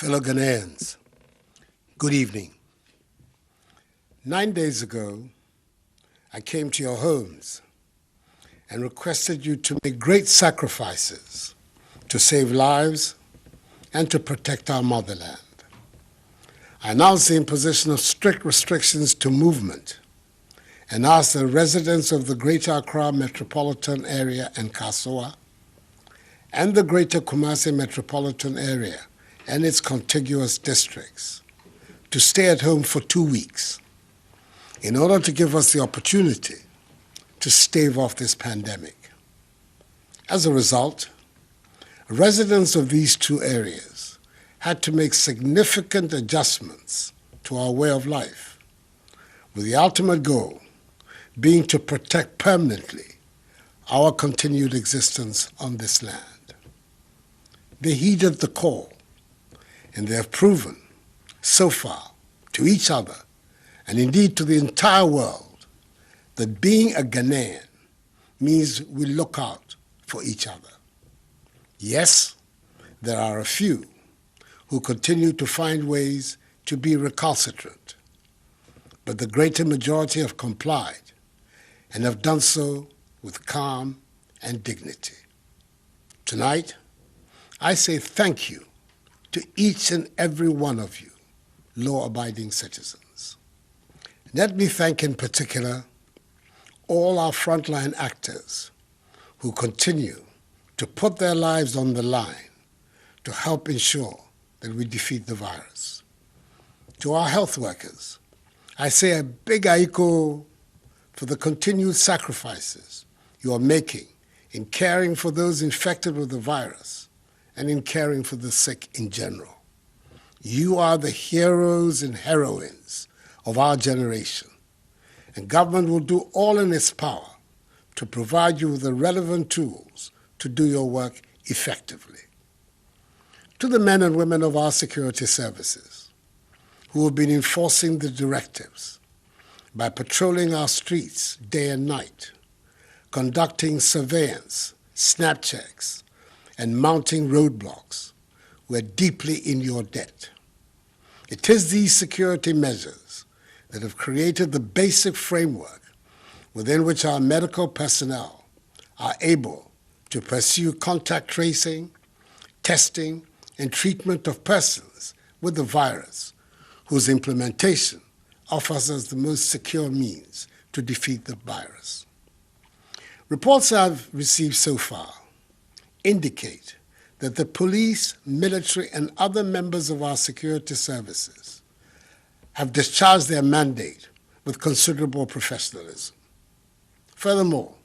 Fellow Ghanaians, good evening. 9 days ago, I came to your homes and requested you to make great sacrifices to save lives and to protect our motherland. I announced the imposition of strict restrictions to movement and asked the residents of the Greater Accra metropolitan area and Kasoa and the Greater Kumasi metropolitan area and its contiguous districts to stay at home for 2 weeks in order to give us the opportunity to stave off this pandemic. As a result, residents of these two areas had to make significant adjustments to our way of life, with the ultimate goal being to protect permanently our continued existence on this land. They heeded the call, and they have proven so far to each other and indeed to the entire world that being a Ghanaian means we look out for each other. Yes, there are a few who continue to find ways to be recalcitrant, but the greater majority have complied and have done so with calm and dignity. Tonight, I say thank you to each and every one of you, law-abiding citizens. Let me thank in particular all our frontline actors who continue to put their lives on the line to help ensure that we defeat the virus. To our health workers, I say a big aiko for the continued sacrifices you are making in caring for those infected with the virus and in caring for the sick in general. You are the heroes and heroines of our generation, and government will do all in its power to provide you with the relevant tools to do your work effectively. To the men and women of our security services who have been enforcing the directives by patrolling our streets day and night, conducting surveillance, snap checks, and mounting roadblocks, we're deeply in your debt. It is these security measures that have created the basic framework within which our medical personnel are able to pursue contact tracing, testing, and treatment of persons with the virus, whose implementation offers us the most secure means to defeat the virus. Reports I've received so far indicate that the police, military, and other members of our security services have discharged their mandate with considerable professionalism. Furthermore,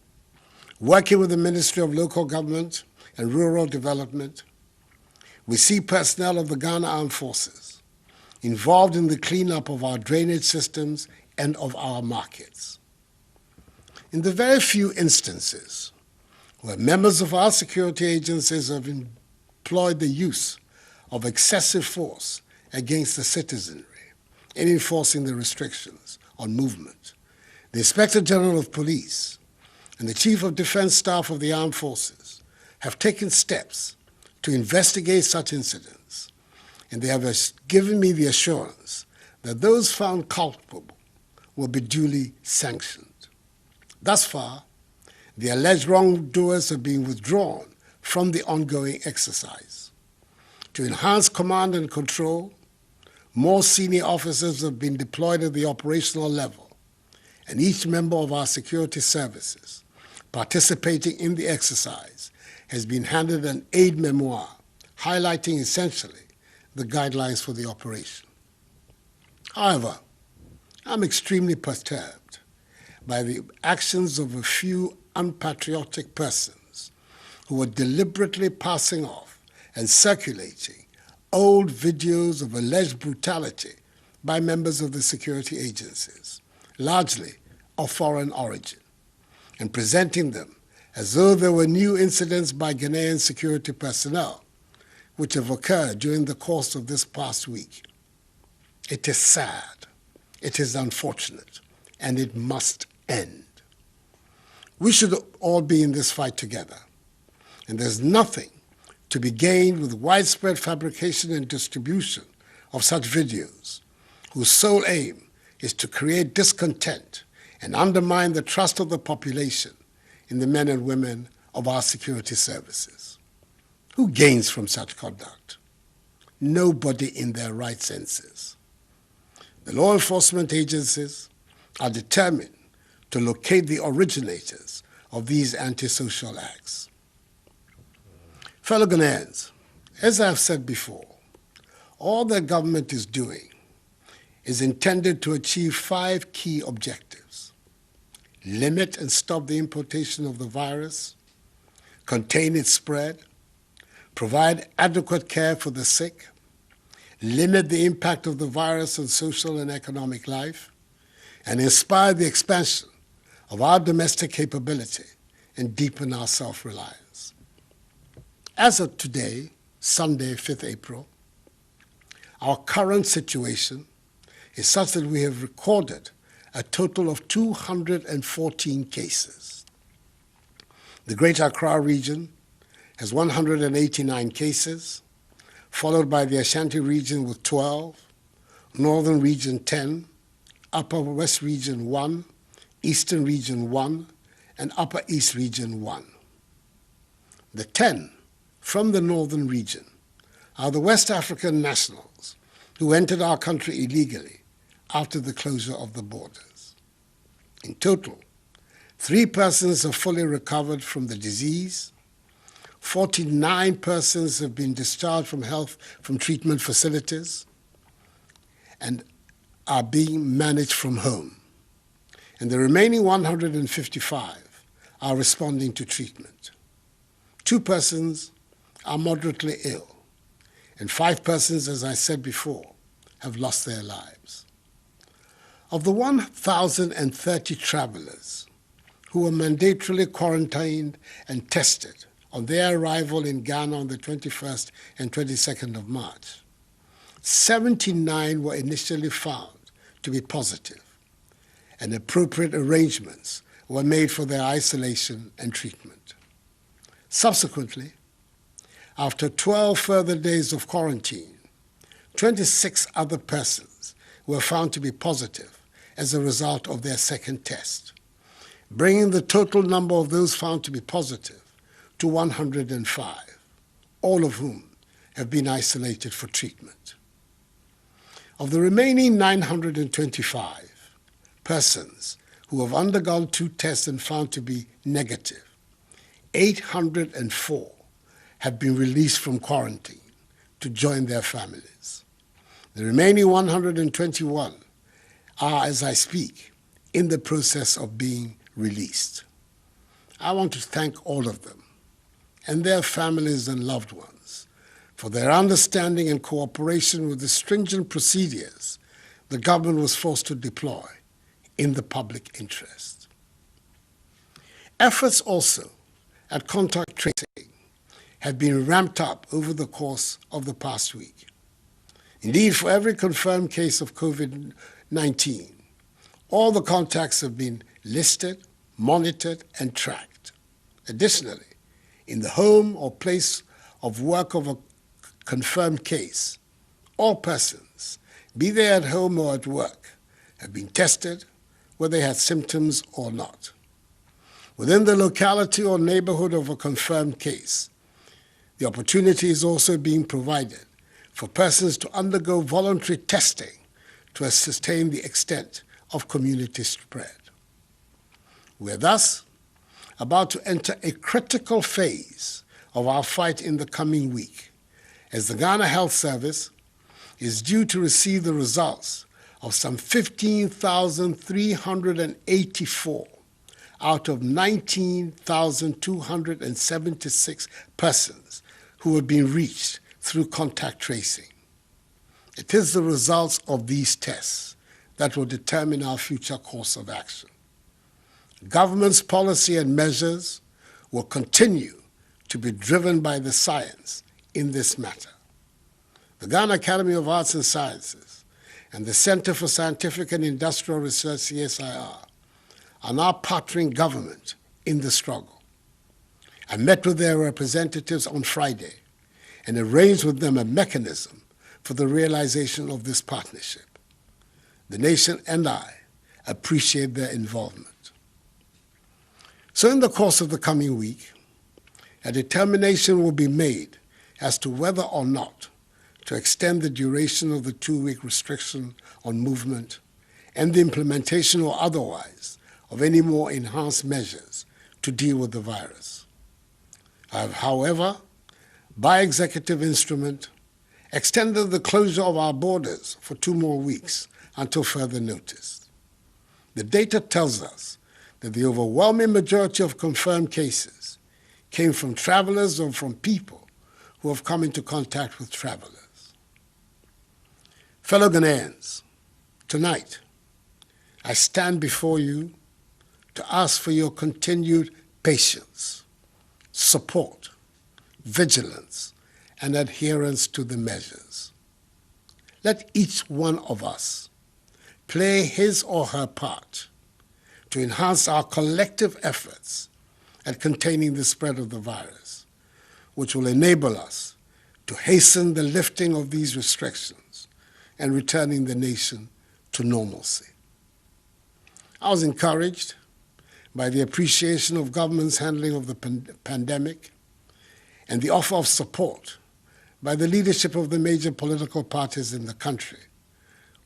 working with the Ministry of Local Government and Rural Development, we see personnel of the Ghana Armed Forces involved in the cleanup of our drainage systems and of our markets. In the very few instances where members of our security agencies have employed the use of excessive force against the citizenry in enforcing the restrictions on movement, the Inspector General of Police and the Chief of Defense Staff of the Armed Forces have taken steps to investigate such incidents, and they have given me the assurance that those found culpable will be duly sanctioned. Thus far, the alleged wrongdoers have been withdrawn from the ongoing exercise. To enhance command and control, more senior officers have been deployed at the operational level, and each member of our security services participating in the exercise has been handed an aid memoir highlighting essentially the guidelines for the operation. However, I'm extremely perturbed by the actions of a few unpatriotic persons who are deliberately passing off and circulating old videos of alleged brutality by members of the security agencies, largely of foreign origin, and presenting them as though there were new incidents by Ghanaian security personnel which have occurred during the course of this past week. It is sad, it is unfortunate, and it must end. We should all be in this fight together, and there's nothing to be gained with widespread fabrication and distribution of such videos, whose sole aim is to create discontent and undermine the trust of the population in the men and women of our security services. Who gains from such conduct? Nobody in their right senses. The law enforcement agencies are determined to locate the originators of these antisocial acts. Fellow Ghanaians, as I have said before, all the government is doing is intended to achieve 5 key objectives: limit and stop the importation of the virus, contain its spread, provide adequate care for the sick, limit the impact of the virus on social and economic life, and inspire the expansion of our domestic capability and deepen our self-reliance. As of today, Sunday, 5th April, our current situation is such that we have recorded a total of 214 cases. The Greater Accra region has 189 cases, followed by the Ashanti region with 12, Northern region 10, Upper West region 1, Eastern region 1, and Upper East region 1. The 10 from the Northern region are the West African nationals who entered our country illegally after the closure of the borders. In total, 3 persons have fully recovered from the disease, 49 persons have been discharged from treatment facilities and are being managed from home, and the remaining 155 are responding to treatment. 2 persons are moderately ill, and 5 persons, as I said before, have lost their lives. Of the 1,030 travelers who were mandatorily quarantined and tested on their arrival in Ghana on the 21st and 22nd of March, 79 were initially found to be positive, and appropriate arrangements were made for their isolation and treatment. Subsequently, after 12 further days of quarantine, 26 other persons were found to be positive as a result of their second test, bringing the total number of those found to be positive to 105, all of whom have been isolated for treatment. Of the remaining 925 persons who have undergone 2 tests and found to be negative, 804 have been released from quarantine to join their families. The remaining 121 are, as I speak, in the process of being released. I want to thank all of them and their families and loved ones for their understanding and cooperation with the stringent procedures the government was forced to deploy in the public interest. Efforts also at contact tracing have been ramped up over the course of the past week. Indeed, for every confirmed case of COVID-19, all the contacts have been listed, monitored, and tracked. Additionally, in the home or place of work of a confirmed case, all persons, be they at home or at work, have been tested, whether they had symptoms or not. Within the locality or neighborhood of a confirmed case, the opportunity is also being provided for persons to undergo voluntary testing to ascertain the extent of community spread. We are thus about to enter a critical phase of our fight in the coming week, as the Ghana Health Service is due to receive the results of some 15,384 out of 19,276 persons who have been reached through contact tracing. It is the results of these tests that will determine our future course of action. Government's policy and measures will continue to be driven by the science in this matter. The Ghana Academy of Arts and Sciences and the Center for Scientific and Industrial Research, CSIR, are now partnering government in the struggle. I met with their representatives on Friday and arrange with them a mechanism for the realization of this partnership. The nation and I appreciate their involvement. So in the course of the coming week, a determination will be made as to whether or not to extend the duration of the 2-week restriction on movement and the implementation or otherwise of any more enhanced measures to deal with the virus. I have, however, by executive instrument, extended the closure of our borders for 2 more weeks until further notice. The data tells us that the overwhelming majority of confirmed cases came from travelers or from people who have come into contact with travelers. Fellow Ghanaians, tonight I stand before you to ask for your continued patience, support, vigilance, and adherence to the measures. Let each one of us play his or her part to enhance our collective efforts at containing the spread of the virus, which will enable us to hasten the lifting of these restrictions and returning the nation to normalcy. I was encouraged by the appreciation of government's handling of the pandemic and the offer of support by the leadership of the major political parties in the country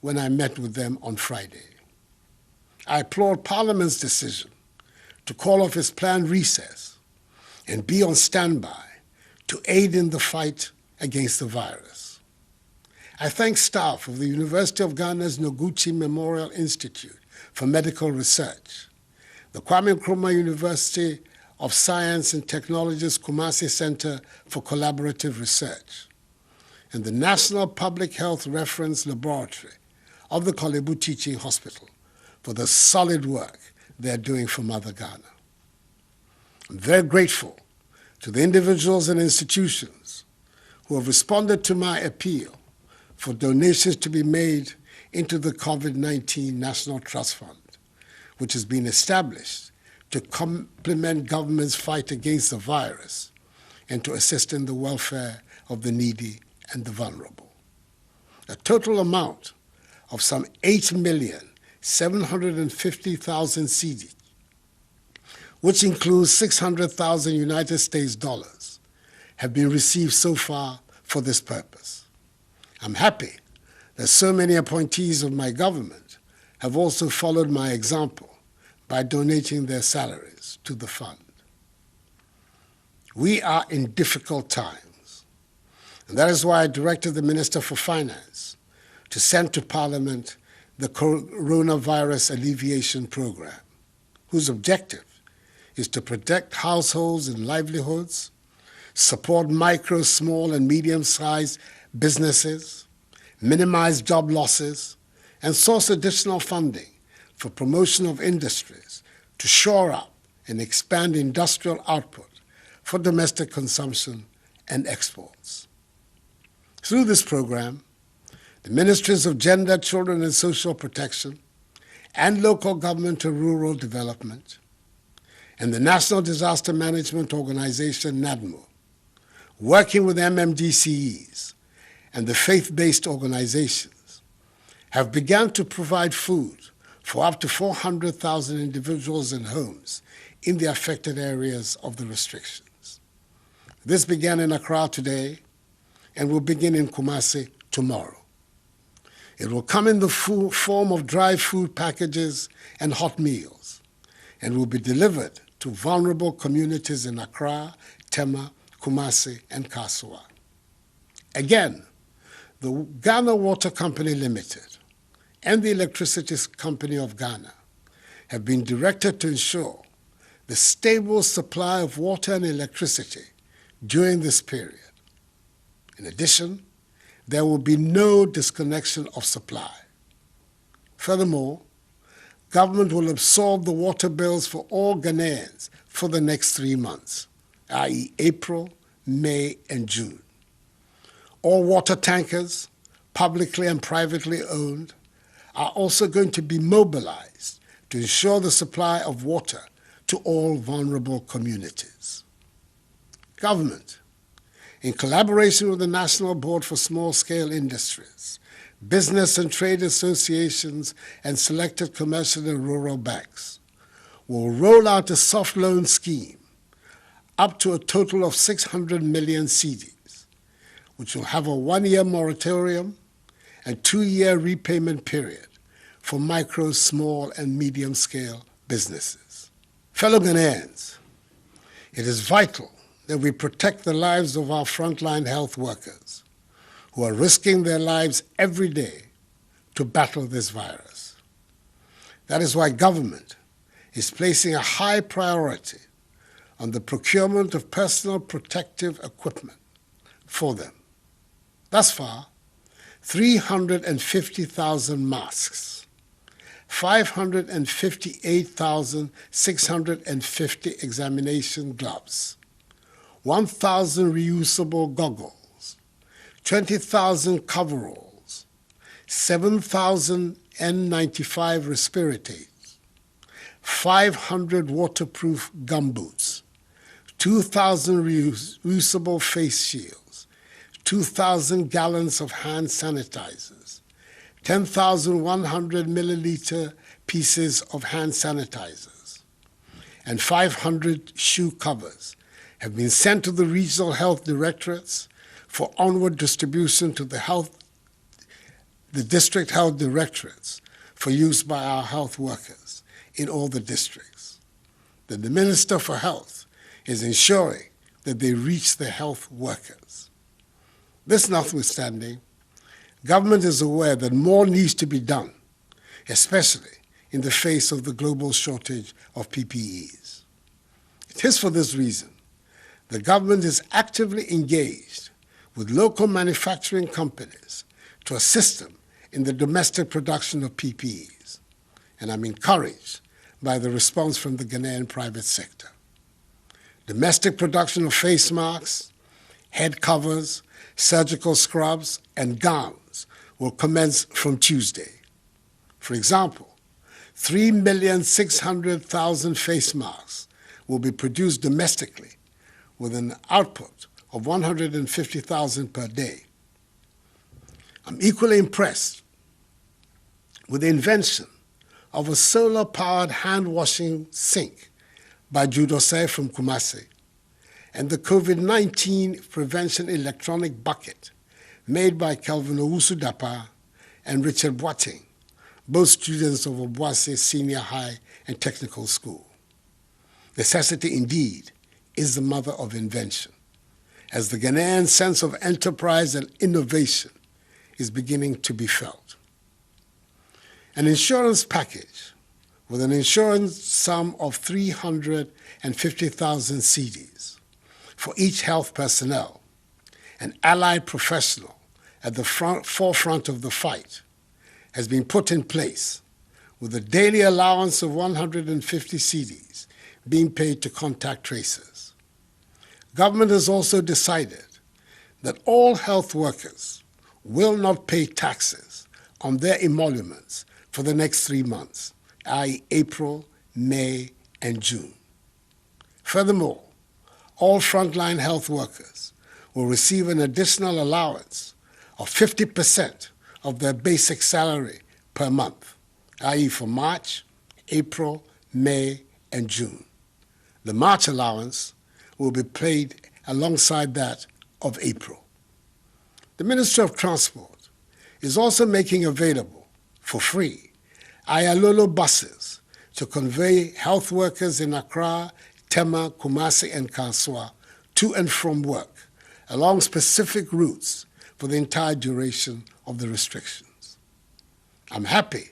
when I met with them on Friday. I applaud Parliament's decision to call off its planned recess and be on standby to aid in the fight against the virus. I thank staff of the University of Ghana's Noguchi Memorial Institute for Medical Research, the Kwame Nkrumah University of Science and Technology's Kumasi Center for Collaborative Research, and the National Public Health Reference Laboratory of the Kolebu Teaching Hospital for the solid work they're doing for Mother Ghana. I'm very grateful to the individuals and institutions who have responded to my appeal for donations to be made into the COVID-19 National Trust Fund, which has been established to complement government's fight against the virus and to assist in the welfare of the needy and the vulnerable. A total amount of some 8,750,000 cedi, which includes 600,000 United States dollars, have been received so far for this purpose. I'm happy that so many appointees of my government have also followed my example by donating their salaries to the fund. We are in difficult times, and that is why I directed the Minister for Finance to send to Parliament the Coronavirus Alleviation Program, whose objective is to protect households and livelihoods, support micro, small, and medium-sized businesses, minimize job losses, and source additional funding for promotion of industries to shore up and expand industrial output for domestic consumption and exports. Through this program, the Ministries of Gender, Children and Social Protection, and Local Government and Rural Development, and the National Disaster Management Organization, NADMO, working with MMDCEs and the faith-based organizations, have begun to provide food for up to 400,000 individuals and homes in the affected areas of the restrictions. This began in Accra today and will begin in Kumasi tomorrow. It will come in the form of dry food packages and hot meals, and will be delivered to vulnerable communities in Accra, Tema, Kumasi, and Kasua. Again, the Ghana Water Company Limited and the Electricity Company of Ghana have been directed to ensure the stable supply of water and electricity during this period. In addition, there will be no disconnection of supply. Furthermore, government will absorb the water bills for all Ghanaians for the next 3 months, i.e. April, May, and June. All water tankers, publicly and privately owned, are also going to be mobilized to ensure the supply of water to all vulnerable communities. Government in collaboration with the National Board for Small-Scale Industries, business and trade associations, and selected commercial and rural banks, will roll out a soft loan scheme up to a total of 600 million cedis, which will have a 1-year moratorium and 2-year repayment period for micro, small, and medium-scale businesses. Fellow Ghanaians, it is vital that we protect the lives of our frontline health workers who are risking their lives every day to battle this virus. That is why government is placing a high priority on the procurement of personal protective equipment for them. Thus far, 350,000 masks, 558,650 examination gloves, 1,000 reusable goggles, 20,000 coveralls, 7,000 N95 respirators, 500 waterproof gumboots, 2,000 reusable face shields, 2,000 gallons of hand sanitizers, 10,100 milliliter pieces of hand sanitizers, and 500 shoe covers have been sent to the regional health directorates for onward distribution to the district health directorates for use by our health workers in all the districts. Then the Minister for Health is ensuring that they reach the health workers. This notwithstanding, government is aware that more needs to be done, especially in the face of the global shortage of PPEs. It is for this reason the government is actively engaged with local manufacturing companies to assist them in the domestic production of PPEs, and I'm encouraged by the response from the Ghanaian private sector. Domestic production of face masks, head covers, surgical scrubs, and gowns will commence from Tuesday. For example, 3,600,000 face masks will be produced domestically with an output of 150,000 per day. I'm equally impressed with the invention of a solar-powered hand-washing sink by Judose from Kumasi, and the COVID-19 prevention electronic bucket made by Kelvin Owusu-Dapa and Richard Boateng, both students of Obuasi Senior High and Technical School. Necessity indeed is the mother of invention, as the Ghanaian sense of enterprise and innovation is beginning to be felt. An insurance package with an insurance sum of 350,000 cedis for each health personnel and allied professional at the forefront of the fight has been put in place, with a daily allowance of 150 cedis being paid to contact tracers. Government has also decided that all health workers will not pay taxes on their emoluments for the next 3 months, i.e. April, May, and June. Furthermore, all frontline health workers will receive an additional allowance of 50% of their basic salary per month, i.e. for March, April, May, and June. The March allowance will be paid alongside that of April. The Ministry of Transport is also making available, for free, Ayalolo buses to convey health workers in Accra, Tema, Kumasi, and Kanswa to and from work along specific routes for the entire duration of the restrictions. I'm happy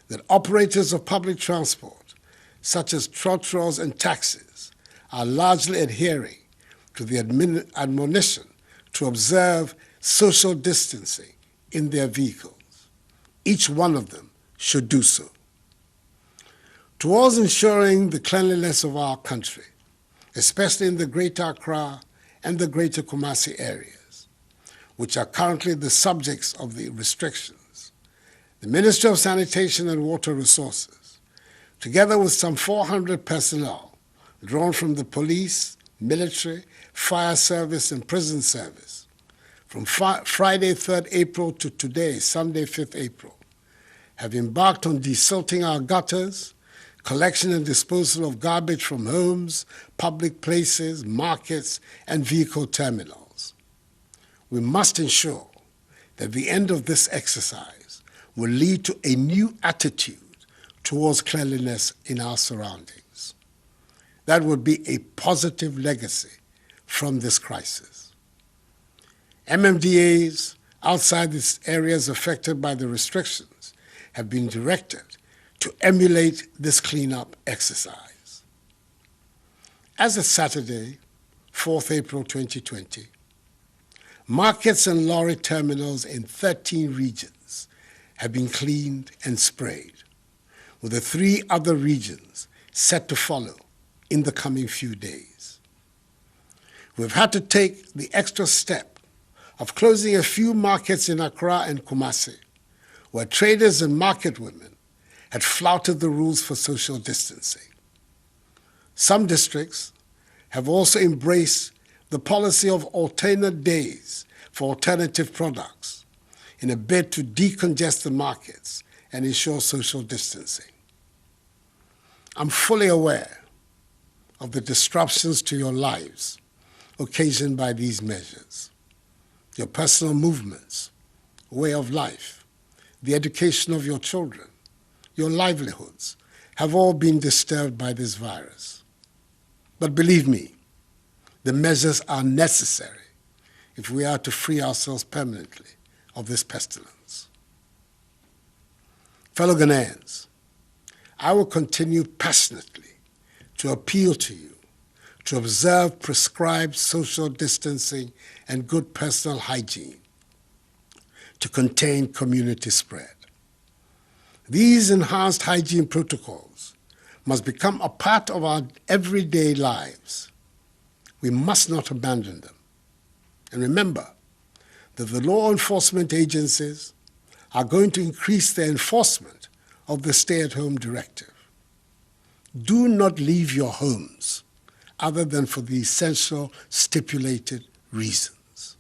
that operators of public transport, such as trotros and taxis, are largely adhering to the admonition to observe social distancing in their vehicles. Each one of them should do so. Towards ensuring the cleanliness of our country, especially in the Greater Accra and the Greater Kumasi areas, which are currently the subjects of the restrictions, the Ministry of Sanitation and Water Resources, together with some 400 personnel drawn from the police, military, fire service, and prison service, from Friday 3rd April to today, Sunday 5th April, have embarked on desilting our gutters, collection and disposal of garbage from homes, public places, markets, and vehicle terminals. We must ensure that the end of this exercise will lead to a new attitude towards cleanliness in our surroundings. That would be a positive legacy from this crisis. MMDAs outside the areas affected by the restrictions have been directed to emulate this cleanup exercise. As of Saturday, 4th April 2020, markets and lorry terminals in 13 regions have been cleaned and sprayed, with the 3 other regions set to follow in the coming few days. We've had to take the extra step of closing a few markets in Accra and Kumasi, where traders and market women had flouted the rules for social distancing. Some districts have also embraced the policy of alternate days for alternative products in a bid to decongest the markets and ensure social distancing. I'm fully aware of the disruptions to your lives occasioned by these measures. Your personal movements, way of life, the education of your children, your livelihoods have all been disturbed by this virus. But believe me, the measures are necessary if we are to free ourselves permanently of this pestilence. Fellow Ghanaians, I will continue passionately to appeal to you to observe prescribed social distancing and good personal hygiene to contain community spread. These enhanced hygiene protocols must become a part of our everyday lives. We must not abandon them. And remember that the law enforcement agencies are going to increase their enforcement of the stay-at-home directive. Do not leave your homes other than for the essential stipulated reasons.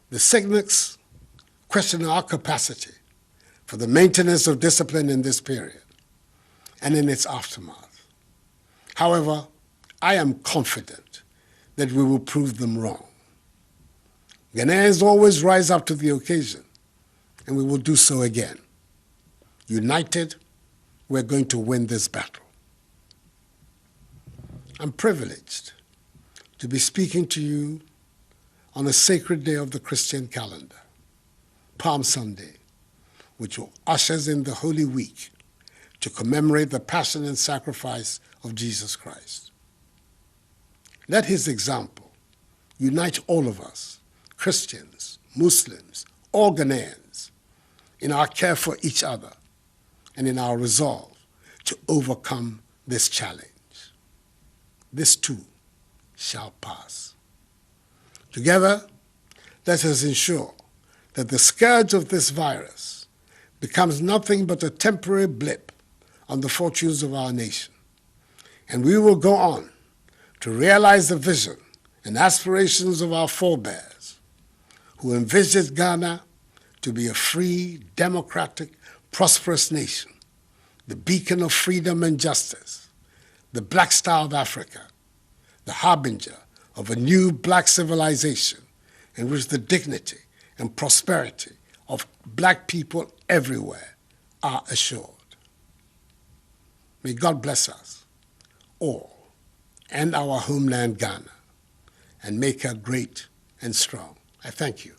The cynics question our capacity for the maintenance of discipline in this period and in its aftermath. However, I am confident that we will prove them wrong. Ghanaians always rise up to the occasion, and we will do so again. United, we're going to win this battle. I'm privileged to be speaking to you on a sacred day of the Christian calendar, Palm Sunday, which ushers in the Holy Week to commemorate the passion and sacrifice of Jesus Christ. Let his example unite all of us, Christians, Muslims, all Ghanaians, in our care for each other and in our resolve to overcome this challenge. This too shall pass. Together, let us ensure that the scourge of this virus becomes nothing but a temporary blip on the fortunes of our nation. And we will go on to realize the vision and aspirations of our forebears, who envisaged Ghana to be a free, democratic, prosperous nation, the beacon of freedom and justice, the Black Star of Africa, the harbinger of a new black civilization in which the dignity and prosperity of black people everywhere are assured. May God bless us all and our homeland Ghana and make her great and strong. I thank you.